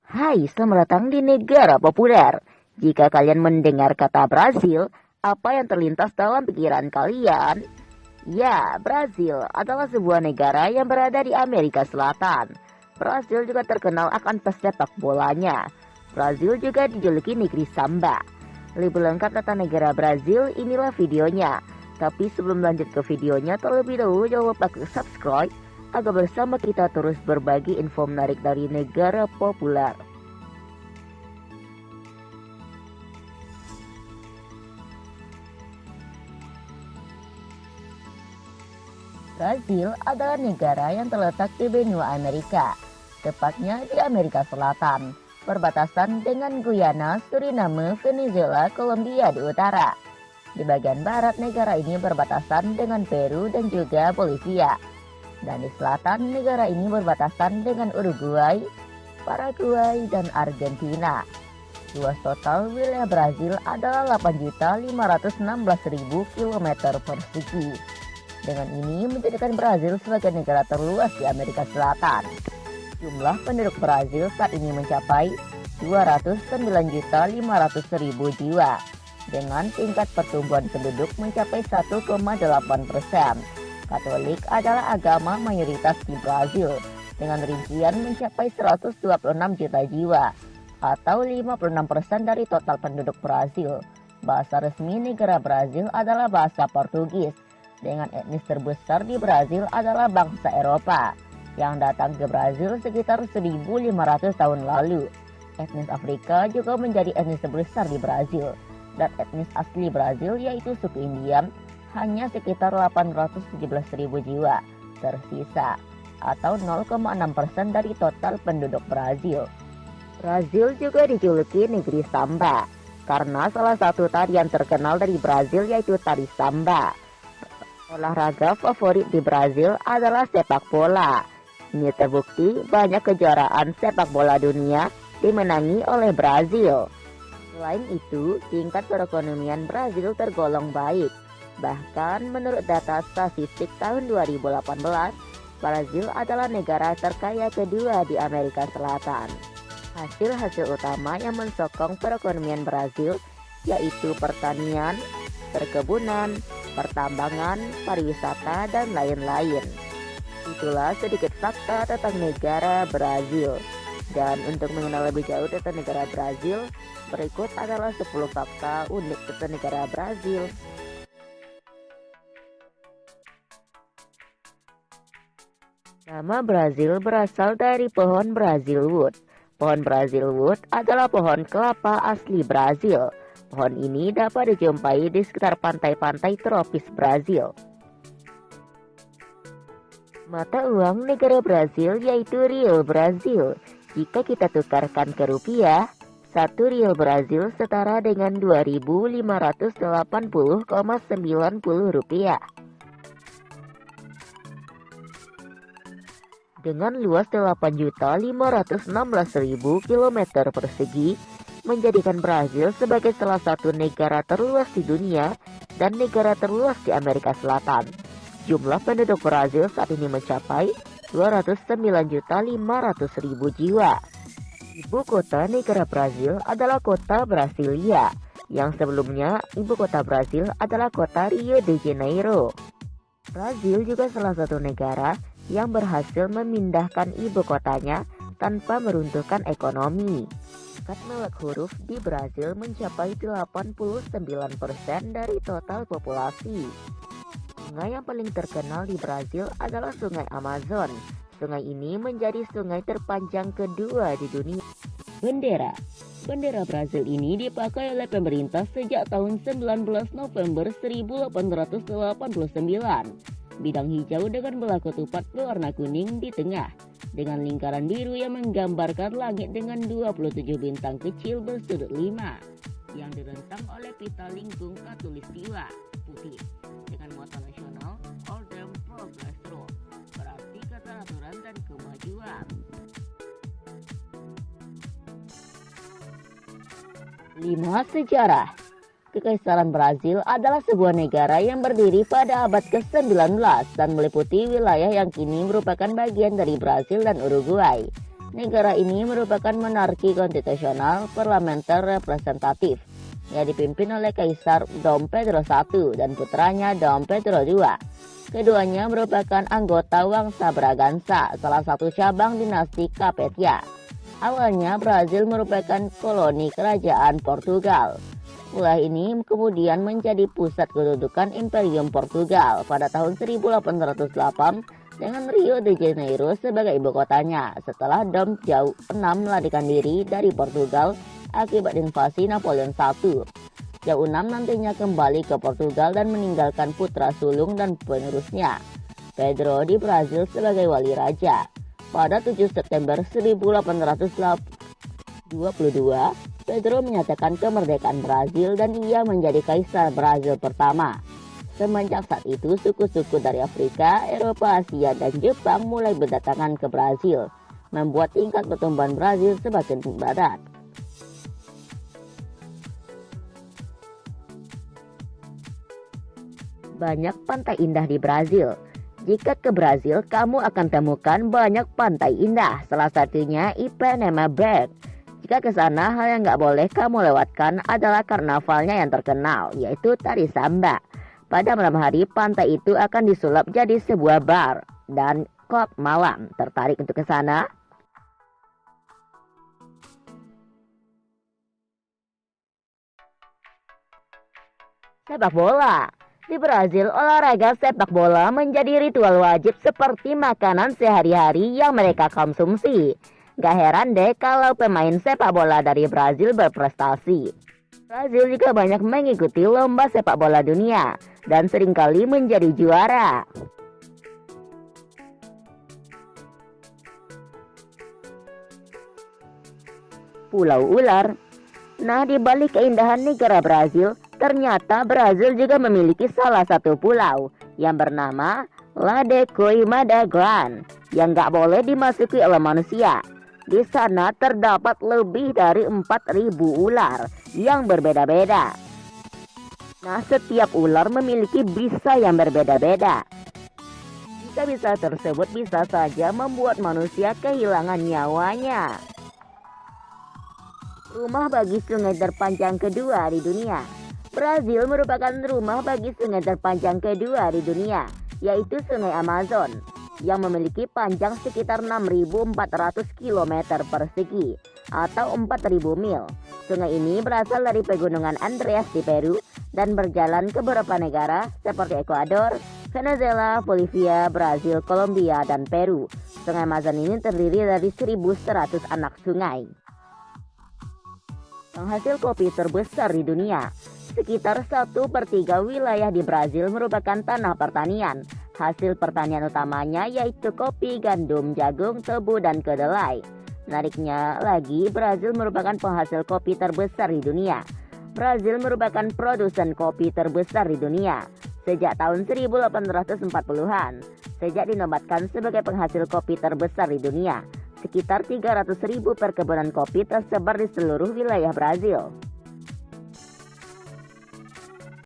Hai, selamat datang di negara populer. Jika kalian mendengar kata Brazil, apa yang terlintas dalam pikiran kalian? Ya, Brazil adalah sebuah negara yang berada di Amerika Selatan. Brazil juga terkenal akan pesepak bolanya. Brazil juga dijuluki negeri samba. Lebih lengkap tentang negara Brazil, inilah videonya. Tapi sebelum lanjut ke videonya, terlebih dahulu jangan lupa klik subscribe agar bersama kita terus berbagi info menarik dari negara populer. Brazil adalah negara yang terletak di benua Amerika, tepatnya di Amerika Selatan, berbatasan dengan Guyana, Suriname, Venezuela, Kolombia di utara. Di bagian barat negara ini berbatasan dengan Peru dan juga Bolivia. Dan di selatan negara ini berbatasan dengan Uruguay, Paraguay, dan Argentina. Luas total wilayah Brazil adalah 8.516.000 km persegi. Dengan ini menjadikan Brazil sebagai negara terluas di Amerika Selatan. Jumlah penduduk Brazil saat ini mencapai 209.500.000 jiwa, dengan tingkat pertumbuhan penduduk mencapai 1,8%. Katolik adalah agama mayoritas di Brazil, dengan rincian mencapai 126 juta jiwa, atau 56% dari total penduduk Brazil. Bahasa resmi negara Brazil adalah bahasa Portugis, dengan etnis terbesar di Brazil adalah bangsa Eropa, yang datang ke Brazil sekitar 1.500 tahun lalu. Etnis Afrika juga menjadi etnis terbesar di Brazil, dan etnis asli Brazil yaitu suku Indian hanya sekitar 817.000 jiwa tersisa, atau 0,6% dari total penduduk Brazil. Brazil juga dijuluki negeri samba, karena salah satu tarian terkenal dari Brazil yaitu tari samba. Olahraga favorit di Brazil adalah sepak bola. Ini terbukti banyak kejuaraan sepak bola dunia dimenangi oleh Brazil. Selain itu, tingkat perekonomian Brazil tergolong baik. Bahkan menurut data statistik tahun 2018, Brazil adalah negara terkaya kedua di Amerika Selatan. Hasil-hasil utama yang mensokong perekonomian Brazil yaitu pertanian, perkebunan, pertambangan, pariwisata, dan lain-lain. Itulah sedikit fakta tentang negara Brazil. Dan untuk mengenal lebih jauh tentang negara Brazil, berikut adalah 10 fakta unik tentang negara Brazil. Nama Brazil berasal dari pohon Brazil wood. Pohon Brazil wood adalah pohon kelapa asli Brazil. Pohon ini dapat dijumpai di sekitar pantai-pantai tropis Brazil. Mata uang negara Brazil yaitu Real Brazil. Jika kita tukarkan ke rupiah, 1 Real Brazil setara dengan 2.580,90 rupiah. Dengan luas 8.516.000 km persegi, menjadikan Brazil sebagai salah satu negara terluas di dunia dan negara terluas di Amerika Selatan. Jumlah penduduk Brazil saat ini mencapai 209.500.000 jiwa. Ibu kota negara Brazil adalah kota Brasilia, yang sebelumnya ibu kota Brazil adalah kota Rio de Janeiro. Brazil juga salah satu negara yang berhasil memindahkan ibu kotanya tanpa meruntuhkan ekonomi. Tingkat melek huruf di Brazil mencapai 89% dari total populasi. Sungai yang paling terkenal di Brazil adalah Sungai Amazon. Sungai ini menjadi sungai terpanjang kedua di dunia. Bendera Brazil ini dipakai oleh pemerintah sejak tahun 19 November 1889. Bidang hijau dengan bola ketupat berwarna kuning di tengah, dengan lingkaran biru yang menggambarkan langit dengan 27 bintang kecil bersudut 5, yang direntang oleh pita lingkung khatulistiwa putih, dengan moto nasional Order Progress Road, berarti keteraturan dan kemajuan. 5. Sejarah. Kekaisaran Brazil adalah sebuah negara yang berdiri pada abad ke-19 dan meliputi wilayah yang kini merupakan bagian dari Brazil dan Uruguay. Negara ini merupakan monarki konstitusional parlementer representatif yang dipimpin oleh Kaisar Dom Pedro I dan putranya Dom Pedro II. Keduanya merupakan anggota Wangsa Bragança, salah satu cabang dinasti Capetia. Awalnya Brazil merupakan koloni kerajaan Portugal. Wilayah ini kemudian menjadi pusat kedudukan Imperium Portugal pada tahun 1808 dengan Rio de Janeiro sebagai ibu kotanya setelah Dom João VI melarikan diri dari Portugal akibat invasi Napoleon I. João VI nantinya kembali ke Portugal dan meninggalkan putra sulung dan penerusnya, Pedro di Brazil sebagai wali raja. Pada 7 September 1822, Pedro menyatakan kemerdekaan Brazil dan ia menjadi kaisar Brazil pertama. Semenjak saat itu, suku-suku dari Afrika, Eropa, Asia, dan Jepang mulai berdatangan ke Brazil, membuat tingkat pertumbuhan Brazil semakin padat. Banyak pantai indah di Brazil. Jika ke Brazil, kamu akan temukan banyak pantai indah, salah satunya Ipanema Beach. Jika ke sana, hal yang nggak boleh kamu lewatkan adalah karnavalnya yang terkenal, yaitu tari samba. Pada malam hari, pantai itu akan disulap jadi sebuah bar dan klub malam. Tertarik untuk ke sana? Sepak bola. Di Brazil, olahraga sepak bola menjadi ritual wajib seperti makanan sehari-hari yang mereka konsumsi. Gak heran deh kalau pemain sepak bola dari Brazil berprestasi. Brazil juga banyak mengikuti lomba sepak bola dunia dan seringkali menjadi juara. Pulau Ular. Nah, di balik keindahan negara Brazil, ternyata Brazil juga memiliki salah satu pulau yang bernama La de Coimada Grande yang gak boleh dimasuki oleh manusia. Di sana terdapat lebih dari 4.000 ular yang berbeda-beda. Nah, setiap ular memiliki bisa yang berbeda-beda. Bisa-bisa tersebut bisa saja membuat manusia kehilangan nyawanya. Rumah bagi sungai terpanjang kedua di dunia. Brazil merupakan rumah bagi sungai terpanjang kedua di dunia, yaitu Sungai Amazon, yang memiliki panjang sekitar 6.400 km persegi atau 4.000 mil. Sungai ini berasal dari pegunungan Andes di Peru dan berjalan ke beberapa negara seperti Ekuador, Venezuela, Bolivia, Brasil, Kolombia, dan Peru. Sungai Amazon ini terdiri dari 1.100 anak sungai. Penghasil kopi terbesar di dunia. Sekitar 1/3 wilayah di Brazil merupakan tanah pertanian. Hasil pertanian utamanya yaitu kopi, gandum, jagung, tebu, dan kedelai. Menariknya lagi, Brazil merupakan penghasil kopi terbesar di dunia. Brazil merupakan produsen kopi terbesar di dunia sejak tahun 1840-an. Sejak dinobatkan sebagai penghasil kopi terbesar di dunia, sekitar 300.000 perkebunan kopi tersebar di seluruh wilayah Brazil.